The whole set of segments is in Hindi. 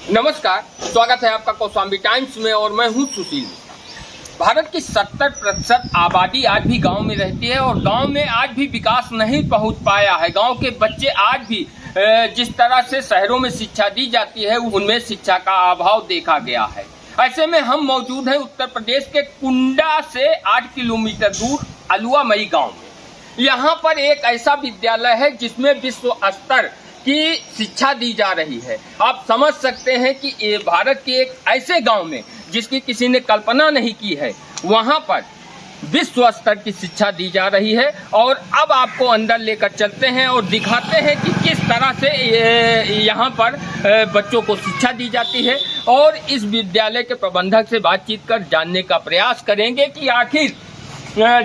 नमस्कार, स्वागत है आपका कौशाम्बी टाइम्स में और मैं हूं सुशील। भारत की 70% आबादी आज भी गांव में रहती है और गांव में आज भी विकास नहीं पहुंच पाया है। गांव के बच्चे आज भी जिस तरह से शहरों में शिक्षा दी जाती है उनमें शिक्षा का अभाव देखा गया है। ऐसे में हम मौजूद हैं उत्तर प्रदेश के कुंडा से 8 किलोमीटर दूर अलुआ मई गाँव में। यहाँ पर एक ऐसा विद्यालय है जिसमें विश्व स्तर की शिक्षा दी जा रही है। आप समझ सकते हैं कि ये भारत के एक ऐसे गांव में जिसकी किसी ने कल्पना नहीं की है, वहां पर विश्व स्तर की शिक्षा दी जा रही है। और अब आपको अंदर लेकर चलते हैं और दिखाते हैं कि किस तरह से यहाँ पर बच्चों को शिक्षा दी जाती है। और इस विद्यालय के प्रबंधक से बातचीत कर जानने का प्रयास करेंगे कि आखिर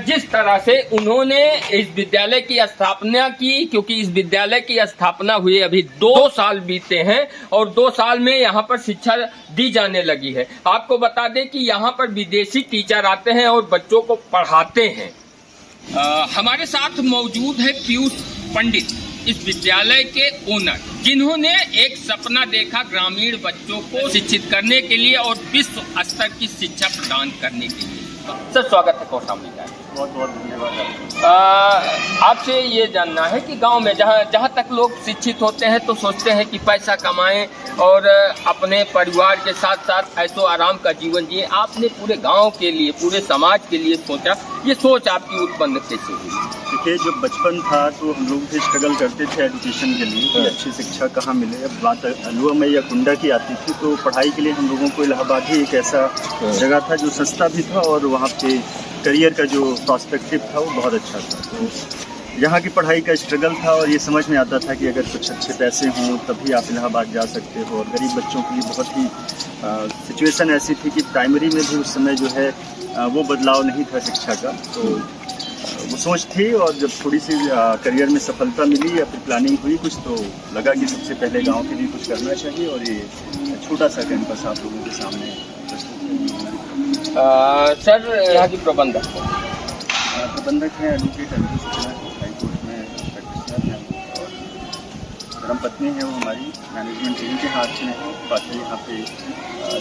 जिस तरह से उन्होंने इस विद्यालय की स्थापना की, क्योंकि इस विद्यालय की स्थापना हुए अभी 2 साल बीते हैं और 2 साल में यहाँ पर शिक्षा दी जाने लगी है। आपको बता दें कि यहाँ पर विदेशी टीचर आते हैं और बच्चों को पढ़ाते हैं। हमारे साथ मौजूद है पीयूष पंडित, इस विद्यालय के ओनर, जिन्होंने एक सपना देखा ग्रामीण बच्चों को शिक्षित करने के लिए और विश्व स्तर की शिक्षा प्रदान करने के लिए। सर, स्वागत है कौशाम्बी का। बहुत बहुत धन्यवाद। आपसे ये जानना है कि गांव में जहाँ तक लोग शिक्षित होते हैं तो सोचते हैं कि पैसा कमाएं और अपने परिवार के साथ साथ ऐशो आराम का जीवन जिए। आपने पूरे गांव के लिए, पूरे समाज के लिए सोचा, ये सोच आपकी उत्पन्न कैसे हुई? देखिए, जब बचपन था तो हम लोग भी स्ट्रगल करते थे एजुकेशन के लिए कि अच्छी शिक्षा कहाँ मिले। अब बात अलुआ में या कुंडा की आती थी तो पढ़ाई के लिए हम लोगों को इलाहाबाद ही एक ऐसा जगह था जो सस्ता भी था और वहाँ पे करियर का जो प्रॉस्पेक्टिव था वो बहुत अच्छा था। तो यहाँ की पढ़ाई का स्ट्रगल था और ये समझ में आता था कि अगर कुछ अच्छे पैसे हों तभी आप इलाहाबाद जा सकते हो। और गरीब बच्चों के लिए बहुत ही सिचुएशन ऐसी थी कि प्राइमरी में भी उस समय जो है वो बदलाव नहीं था शिक्षा का। तो वो सोच थी और जब थोड़ी सी करियर में सफलता मिली या फिर प्लानिंग हुई कुछ, तो लगा कि सबसे पहले गांव के लिए कुछ करना चाहिए और ये छोटा सा कैंपस आप लोगों के सामने प्रस्तुत है। सर, यहाँ की प्रबंधक है एडवोकेट हाई कोर्ट में प्रैक्टिशनर हैं और धर्मपत्नी है वो हमारी, मैनेजमेंट टीम के हाथ में है। बाकी यहाँ पे जो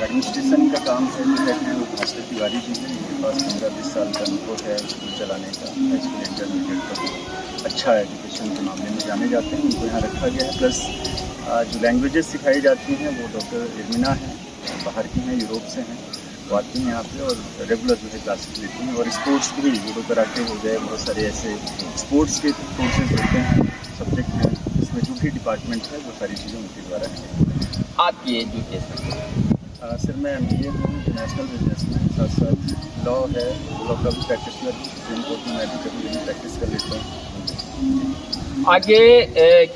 एडमिनिस्ट्रेशन का काम है जो है वो भास्कर तिवारी जी हैं। इनके पास 15-20 साल का अनुभव है स्कूल चलाने का। हाई स्कूल इंटरमीडिएट का अच्छा एजुकेशन के मामले में जाने जाते हैं, उनको यहाँ रखा गया है। प्लस जो लैंग्वेजेस सिखाई जाती हैं वो डॉक्टर इर्मिना हैं, बाहर की हैं, यूरोप से हैं। वो आती हैं यहाँ पे और रेगुलर जो है क्लासेस लेती हैं। और स्पोर्ट्स भी, जूडो कराटे हो गए, बहुत सारे ऐसे स्पोर्ट्स के कोर्सेज होते हैं, सब्जेक्ट हैं, इसमें जो भी डिपार्टमेंट है वो सारी चीज़ें उनके द्वारा है। आपकी एजुकेशन? सर, मैं MBA हूँ इंटरनेशनल बिजनेस में, साथ साथ लॉ है, लॉ का भी प्रैक्टिशनर हूँ। सुप्रीम कोर्ट में मैं भी कभी कभी प्रैक्टिस कर लेता हूँ। आगे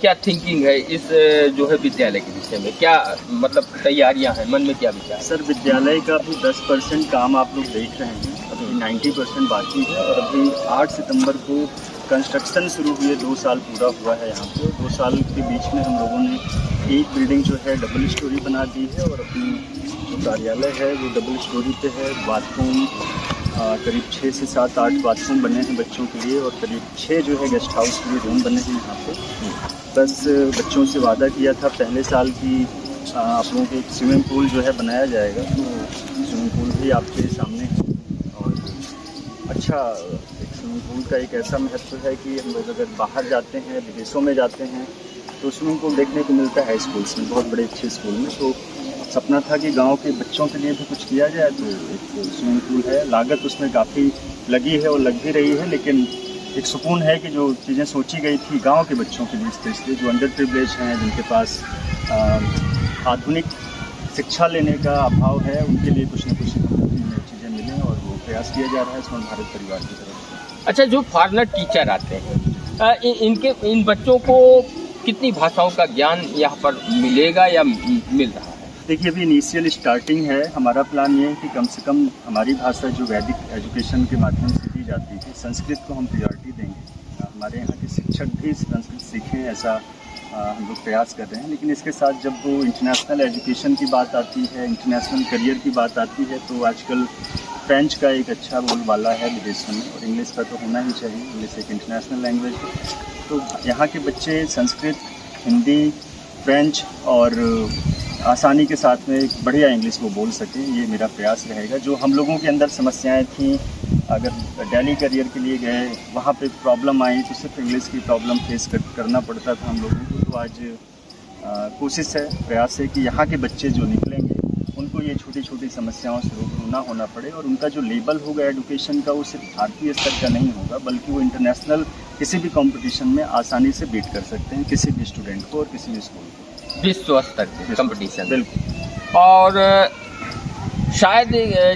क्या थिंकिंग है इस जो है विद्यालय के विषय में? क्या मतलब तैयारियां हैं, मन में क्या विचार? सर, विद्यालय का भी 10% काम आप लोग देख रहे हैं, अभी 90% बाकी है। और अभी 8 सितंबर को कंस्ट्रक्शन शुरू हुई है, 2 साल पूरा हुआ है यहाँ पे। 2 साल के बीच में हम लोगों ने एक बिल्डिंग जो है डबल स्टोरी बना दी है और अपनी जो कार्यालय है वो डबल स्टोरी पे है। बाथरूम करीब 6 से 7-8 बाथरूम बने हैं बच्चों के लिए और करीब 6 जो है गेस्ट हाउस के लिए रूम बने हैं यहाँ पे। बस बच्चों से वादा किया था पहले साल की आप लोगों के एक स्विमिंग पूल जो है बनाया जाएगा, तो स्विमिंग पूल भी आपके सामने है। और अच्छा, एक स्विमिंग पूल का एक ऐसा महत्व है कि हम लोग अगर बाहर जाते हैं, विदेशों में जाते हैं, तो स्विमिंग पूल देखने को मिलता है स्कूल्स में, बहुत बड़े अच्छे स्कूल में। तो सपना था कि गांव के बच्चों के लिए भी कुछ किया जाए, तो एक स्विमिंग पूल है। लागत उसमें काफ़ी लगी है और लग भी रही है, लेकिन एक सुकून है कि जो चीज़ें सोची गई थी गांव के बच्चों के लिए, स्पेशली जो अंडर प्रिविलेज हैं, जिनके पास आधुनिक शिक्षा लेने का अभाव है, उनके लिए कुछ न कुछ चीज़ें मिलें और वो प्रयास किया जा रहा है स्वर्ण भारत परिवार की तरफ से। अच्छा, जो फॉरेनर टीचर आते हैं, इन बच्चों को कितनी भाषाओं का ज्ञान यहाँ पर मिलेगा या मिल रहा है? देखिए, अभी इनिशियल स्टार्टिंग है। हमारा प्लान ये है कि कम से कम हमारी भाषा जो वैदिक एजुकेशन के माध्यम से दी जाती है, संस्कृत को हम प्रायोरिटी देंगे। हमारे यहाँ के शिक्षक भी संस्कृत सीखें, ऐसा हम लोग प्रयास कर रहे हैं। लेकिन इसके साथ जब वो इंटरनेशनल एजुकेशन की बात आती है, इंटरनेशनल करियर की बात आती है, तो आजकल फ्रेंच का एक अच्छा बोलबाला है विदेशों में और इंग्लिश का तो होना ही चाहिए। इंग्लिश एक इंटरनेशनल लैंग्वेज है। तो यहाँ के बच्चे संस्कृत, हिंदी, फ्रेंच और आसानी के साथ में एक बढ़िया इंग्लिश वो बोल सकें, ये मेरा प्रयास रहेगा। जो हम लोगों के अंदर समस्याएं थी, अगर दिल्ली करियर के लिए गए, वहाँ पे प्रॉब्लम आई तो सिर्फ इंग्लिश की प्रॉब्लम फेस करना पड़ता था हम लोगों को। तो आज कोशिश है, प्रयास है कि यहाँ के बच्चे जो निकलेंगे उनको ये छोटी छोटी समस्याओं से रूबरू ना होना पड़े, और उनका जो लेवल होगा एजुकेशन का वो सिर्फ भारतीय स्तर का नहीं होगा, बल्कि वो इंटरनेशनल किसी भी कंपटीशन में आसानी से बीट कर सकते हैं किसी भी स्टूडेंट को और किसी भी स्कूल को। विश्व स्तर के कंपटीशन। बिल्कुल। और शायद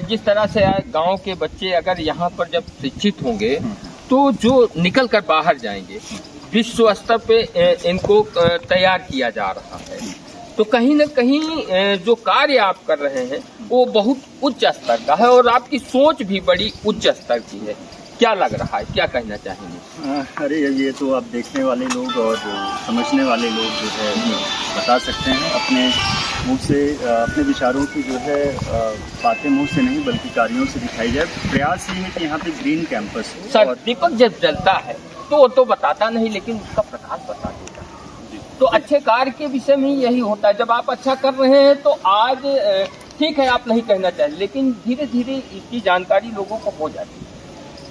जिस तरह से गांव के बच्चे अगर यहाँ पर जब शिक्षित होंगे तो जो निकल कर बाहर जाएंगे, विश्व स्तर पे इनको तैयार किया जा रहा है। तो कहीं न कहीं जो कार्य आप कर रहे हैं वो बहुत उच्च स्तर का है और आपकी सोच भी बड़ी उच्च स्तर की है। क्या लग रहा है, क्या कहना चाहेंगे? अरे ये तो आप देखने वाले लोग और समझने वाले लोग जो है बता सकते हैं अपने मुंह से, अपने विचारों की जो है बातें मुंह से नहीं बल्कि कार्यों से दिखाई जाए। प्रयास ये है कि यहाँ पे ग्रीन कैंपस हो। सर, दीपक जब जलता है तो वो तो बताता नहीं, लेकिन उसका प्रकाश बता देता है। तो अच्छे कार्य के विषय में यही होता है, जब आप अच्छा कर रहे हैं तो आज ठीक है आप नहीं कहना चाहिए, लेकिन धीरे धीरे इसकी जानकारी लोगों को हो जाती है।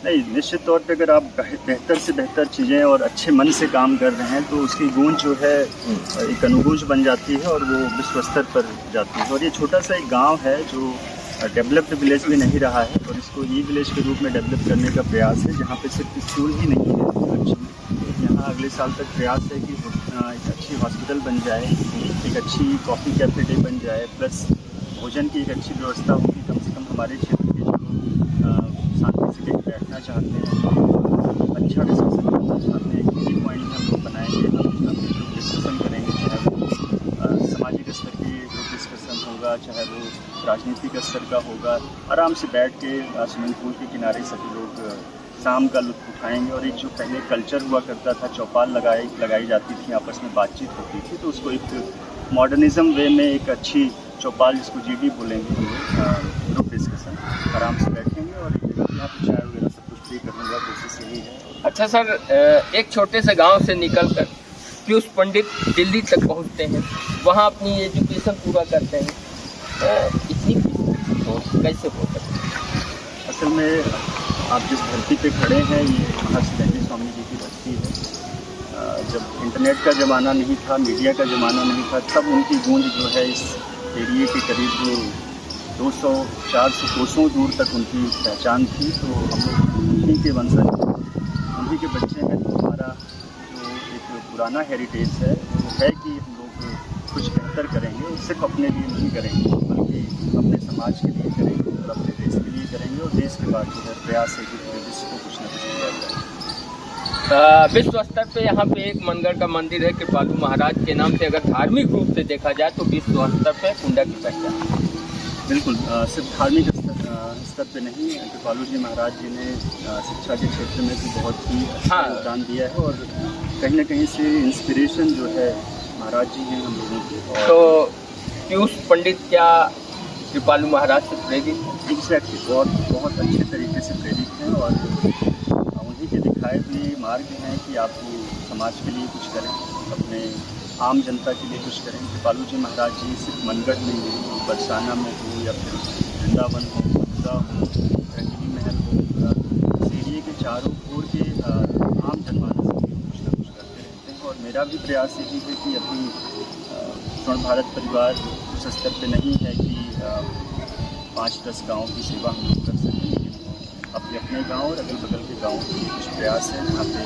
नहीं, निश्चित तौर पे अगर आप बेहतर से बेहतर चीज़ें और अच्छे मन से काम कर रहे हैं तो उसकी गूंज जो है एक अनुगूंज बन जाती है और वो विश्व स्तर पर जाती है। और ये छोटा सा एक गांव है जो डेवलप्ड विलेज भी नहीं रहा है और इसको ई विलेज के रूप में डेवलप करने का प्रयास है, जहाँ पे सिर्फ स्कूल ही नहीं है अच्छी। यहाँ अगले साल तक प्रयास है कि एक अच्छी हॉस्पिटल बन जाए, एक अच्छी कॉफ़ी कैफे डे बन जाए, प्लस भोजन की एक अच्छी व्यवस्था होगी। कम से कम हमारे क्षेत्र के जो शांति से लेकर बैठना चाहते हैं, अच्छा डिस्कशन करना चाहते हैं, किसी पॉइंट में हम लोग बनाएंगे, हम ग्रुप डिस्कशन करेंगे, चाहे वो सामाजिक स्तर की ग्रुप डिस्कशन होगा, चाहे वो राजनीतिक स्तर का होगा। आराम से बैठ के स्विमिंग पूल के किनारे सभी लोग शाम का लुत्फ उठाएंगे। और एक जो पहले कल्चर हुआ करता था, चौपाल लगाई जाती थी, आपस में बातचीत होती थी, तो उसको एक मॉडर्निज्म वे में एक अच्छी चौपाल, जिसको जीडी बोलेंगे, ग्रुप डिस्कशन, आराम से बैठेंगे और यहाँ पे चाय वगैरह सब कुछ फ्री करने का कोशिश यही है। अच्छा सर, एक छोटे से गांव से निकलकर पीयूष पंडित दिल्ली तक पहुंचते हैं, वहां अपनी एजुकेशन पूरा करते हैं, इतनी कैसे हो सकती है? असल में आप जिस धरती पे खड़े हैं ये महर्षि दंडी स्वामी जी की धरती है। जब इंटरनेट का ज़माना नहीं था, मीडिया का ज़माना नहीं था, तब उनकी गूंज जो है इस एरिए के करीब 200-400 कोसों दूर तक उनकी पहचान थी। तो हम लोग उन्हीं के वंशज, उन्हीं के बच्चे हैं। तो हमारा जो एक पुराना हेरिटेज है वो है कि हम लोग कुछ बेहतर करेंगे, और सिर्फ अपने लिए नहीं करेंगे बल्कि अपने समाज के लिए करेंगे और अपने देश के लिए करेंगे। और देश के बाद जो है प्रयास है कि पूरे विश्व को कुछ न कुछ किया जाए। विश्व स्तर पे यहाँ पे एक मनगढ़ का मंदिर है कृपालु महाराज के नाम से। अगर धार्मिक रूप से देखा जाए तो विश्व स्तर पे कुंडा की पहचान। बिल्कुल, सिर्फ धार्मिक स्तर पे नहीं, कृपालु जी महाराज जी ने शिक्षा के क्षेत्र में भी बहुत ही अच्छा योगदान दिया है और कहीं ना कहीं से इंस्पिरेशन जो है महाराज जी हैं हम लोगों की। तो पीयूष पंडित क्या कृपालु महाराज से प्रेरित हैं? एग्जैक्टली, बहुत अच्छे तरीके से प्रेरित हैं और उन्हीं के दिखाए हुए मार्ग हैं कि आप समाज के लिए कुछ करें, अपने आम जनता के लिए कुछ करें। कृपालु जी महाराज जी सिर्फ मनगढ़ में हो, बरसाना में हो, या फिर वृंदावन हो, मथुरा हो, रंगीली महल हो, इस एरिए के चारों ओर के आम जनमानस के लिए कुछ न कुछ करते रहते हैं। और मेरा भी प्रयास यही है कि अभी स्वर्ण भारत परिवार उस स्तर पर नहीं है कि 5-10 गाँव की सेवा हम लोग कर सकें, लेकिन अपने गाँव और अगल बगल के गाँव के लिए कुछ प्रयास है जहाँ पे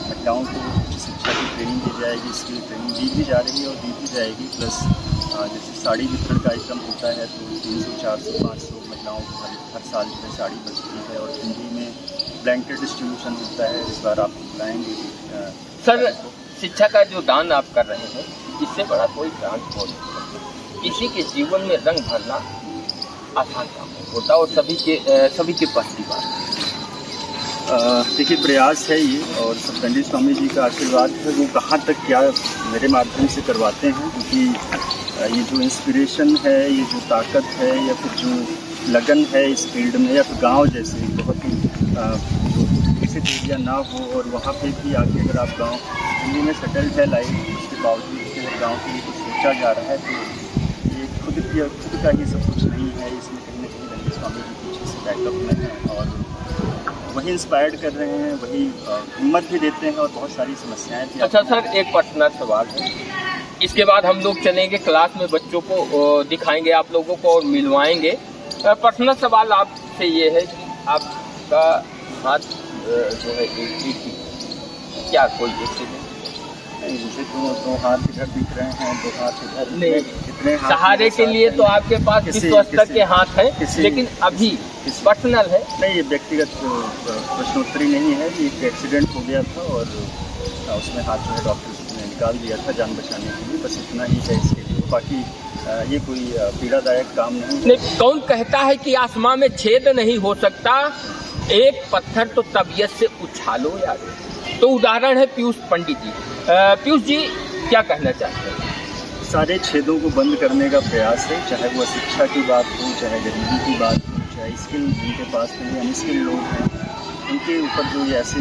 महिलाओं को उच्च शिक्षा की ट्रेनिंग दी जाएगी। इसकी ट्रेनिंग दी भी जा रही है और दी भी जाएगी। प्लस जैसे साड़ी वितरण कार्यक्रम होता है तो 300, 400, 500 महिलाओं को हर साल जो है साड़ी बचती है। और हिंदी में ब्लैंकेट डिस्ट्रीब्यूशन होता है, इस बार आप बुलाएँगे। सर, शिक्षा का जो दान आप कर रहे हैं, इससे बड़ा कोई दान हो नहीं सकता। किसी के जीवन में रंग भरना आसान काम होता और सभी के पास की बात। देखिए, प्रयास है ये और सब दंडी स्वामी जी का आशीर्वाद है। वो कहाँ तक क्या मेरे माध्यम से करवाते हैं, क्योंकि ये जो इंस्पिरेशन है, ये जो ताकत है, या फिर जो लगन है इस फील्ड में, या फिर गांव जैसे बहुत ही विकसित एरिया ना हो और वहाँ पे भी आके अगर आप गांव दिल्ली में सेटल्ड है लाइफ, उसके बावजूद हर गाँव के लिए कुछ सोचा जा रहा है, तो ये ये खुद का ही सब कुछ नहीं है, इसमें कहीं ना कहीं रंगे स्वामी जी पीछे से बैकअप में हैं और वही इंस्पायर्ड कर रहे हैं, वही हिम्मत भी देते हैं और बहुत सारी समस्याएं भी। अच्छा सर, एक पर्सनल सवाल है, इसके बाद हम लोग चलेंगे क्लास में, बच्चों को दिखाएंगे आप लोगों को और मिलवाएंगे। पर्सनल सवाल आपसे ये है कि आपका हाथ जो है एक क्या कोई एक्सीडेंट? मुझे तो हाथ इधर दिख रहे हैं, दो हाथ इधर नहीं, इतने सहारे के लिए तो आपके पास विश्व स्तर के हाथ हैं, लेकिन अभी पर्सनल है। नहीं, ये व्यक्तिगत प्रश्नोत्तरी नहीं है, ये एक एक्सीडेंट हो गया था और उसमें हाथ जो है डॉक्टर ने निकाल दिया था जान बचाने के लिए, बस इतना ही है इसके लिए। बाकी ये कोई पीड़ादायक काम नहीं। कौन कहता है कि आसमां में छेद नहीं हो सकता, एक पत्थर तो तबीयत से उछालो यार। तो उदाहरण है पीयूष पंडित जी। पीयूष जी क्या कहना चाहते हैं? सारे छेदों को बंद करने का प्रयास है, चाहे वो शिक्षा की बात हो, चाहे गरीबी की बात हो, चाहे स्किल जिनके पास नहीं, अनस्किल लोग हैं, उनके ऊपर जो ये ऐसे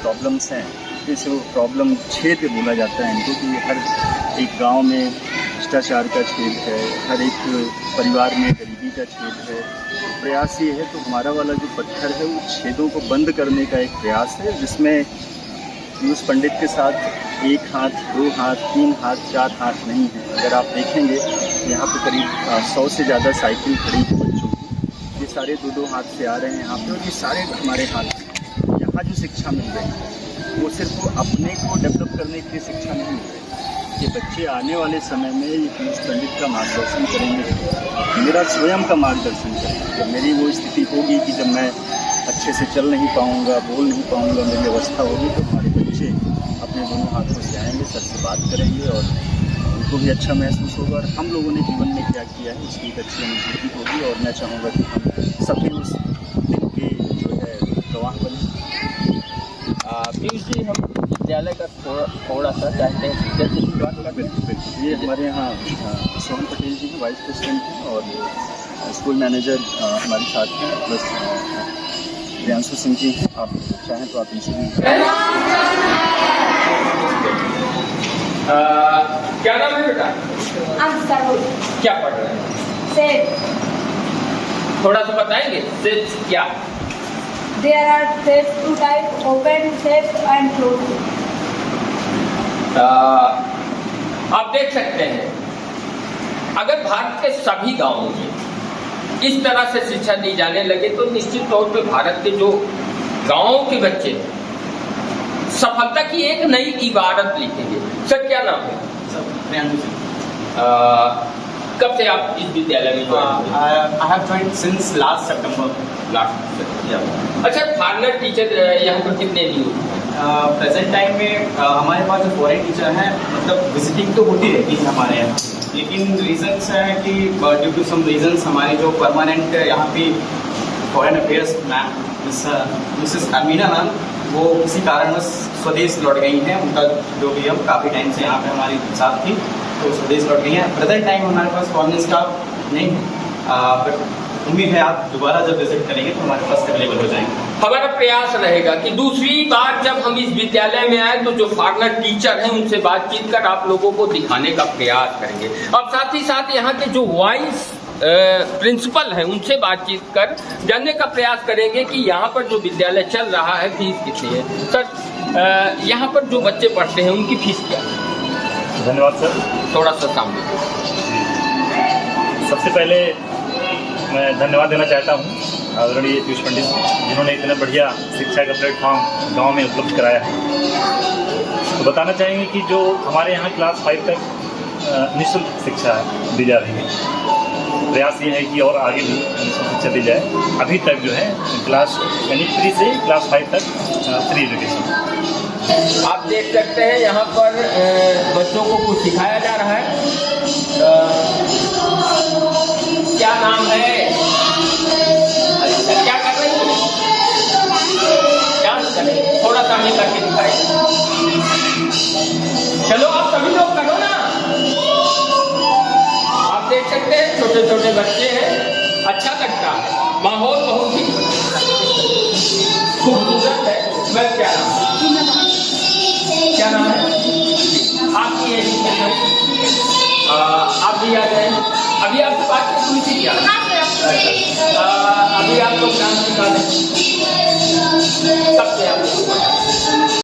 प्रॉब्लम्स हैं, जैसे वो प्रॉब्लम छेद बोला जाता है इनको, कि हर एक गांव में भ्रष्टाचार का छेद है, हर एक परिवार में गरीबी का छेद है। तो प्रयास ये है, तो हमारा वाला जो पत्थर है वो छेदों को बंद करने का एक प्रयास है, जिसमें पीयूष पंडित के साथ एक हाथ, दो हाथ, तीन हाथ, चार हाथ नहीं है। अगर आप देखेंगे यहाँ पे करीब 100 से ज़्यादा साइकिल खड़ी है बच्चों की, ये सारे दो दो हाथ से आ रहे हैं यहाँ पे, और ये सारे हमारे हाथ हैं। यहाँ जो शिक्षा मिल रही है वो सिर्फ अपने को डेवलप करने के लिए शिक्षा नहीं मिल रही, ये बच्चे आने वाले समय में ये पीयूष पंडित का मार्गदर्शन करेंगे, मेरा स्वयं का मार्गदर्शन करेंगे। जब मेरी वो स्थिति होगी कि जब मैं अच्छे से चल नहीं पाऊँगा, बोल नहीं पाऊँगा, मेरी अवस्था होगी, तो हमारे बच्चे अपने दोनों हाथों से आएंगे, सर से बात करेंगे और उनको भी अच्छा महसूस होगा। और हम लोगों ने जीवन में क्या किया है उसकी एक अच्छी अनुभूति होगी, और मैं चाहूँगा कि हम सभी उस दिन के जो है गवाह बने। पीयूष जी, हम विद्यालय का थोड़ा सा चाहते हैं, जैसे कि बात करते हैं, ये हमारे यहाँ सोहन पटेल जी हैं, वाइस प्रेसिडेंट हैं, और स्कूल मैनेजर हमारे साथ हैं, प्लस प्रियांशु सिंह जी हैं। आप चाहें तो आप इनसे भी। क्या नाम है बेटा? क्या पढ़ रहे हैं? सेफ। थोड़ा सा बताएंगे सेफ क्या? There are safe two types: open safe and closed. आप देख सकते हैं, अगर भारत के सभी गांवों में इस तरह से शिक्षा दी जाने लगे तो निश्चित तौर पे भारत के जो गांवों के बच्चे सफलता की एक नई इबारत लिखेंगे। सर क्या नाम है? सर प्रियांशु सिंह। कब से आप इस विद्यालय में? I have joined since last September. अच्छा, फॉरेनर टीचर यहाँ पर कितने नियुक्त हैं? प्रेजेंट टाइम में हमारे पास जो फॉरेन टीचर हैं, मतलब विजिटिंग तो होती रहती है हमारे यहाँ, लेकिन रीजंस हैं कि ड्यू टू सम रीजंस हमारे जो परमानेंट यहाँ पे foreign affairs ma'am Mrs Amina ma'am, वो किसी कारणवश स्वदेश लौट गई हैं। उनका जो भी हम काफ़ी टाइम से यहाँ पे हमारे साथ थी, तो स्वदेश लौट गई हैं। प्रेजेंट टाइम हमारे पास फॉरेन स्टाफ नहीं है, बट उम्मीद है आप दोबारा जब विजिट करेंगे तो हमारे पास अवेलेबल हो जाएंगे। हमारा प्रयास रहेगा कि दूसरी बार जब हम इस विद्यालय में आए तो जो फॉरेनर टीचर हैं उनसे बातचीत कर आप लोगों को दिखाने का प्रयास करेंगे, और साथ ही साथ यहाँ के जो वाइस प्रिंसिपल हैं उनसे बातचीत कर जानने का प्रयास करेंगे कि यहाँ पर जो विद्यालय चल रहा है फीस कितनी है। सर, यहाँ पर जो बच्चे पढ़ते हैं उनकी फीस क्या है? धन्यवाद सर। थोड़ा सा सामने। सबसे पहले मैं धन्यवाद देना चाहता हूँ आदरणीय पीयूष पंडित, जिन्होंने इतना बढ़िया शिक्षा का प्लेटफॉर्म गांव में उपलब्ध कराया है। तो बताना चाहेंगे कि जो हमारे यहाँ क्लास 5 तक निःशुल्क शिक्षा दी जा रही है, प्रयास ये है कि और आगे भी निःशुल्क शिक्षा दी जाए। अभी तक जो है क्लास यानी 3 से क्लास 5 तक फ्री एजुकेशन। आप देख सकते हैं यहाँ पर बच्चों को कुछ सिखाया जा रहा है। क्या नाम है? अच्छा, क्या कर रही हो? डांस कर रही हो? थोड़ा सा हमें करके दिखाइए। चलो आप सभी लोग करो ना। आप देख सकते हैं छोटे छोटे बच्चे हैं, अच्छा लगता है, माहौल बहुत ही खूबसूरत है। मैं क्या नाम है आपकी? आप भी आ जाए। अभी आपसे बात की थी क्या? अभी आप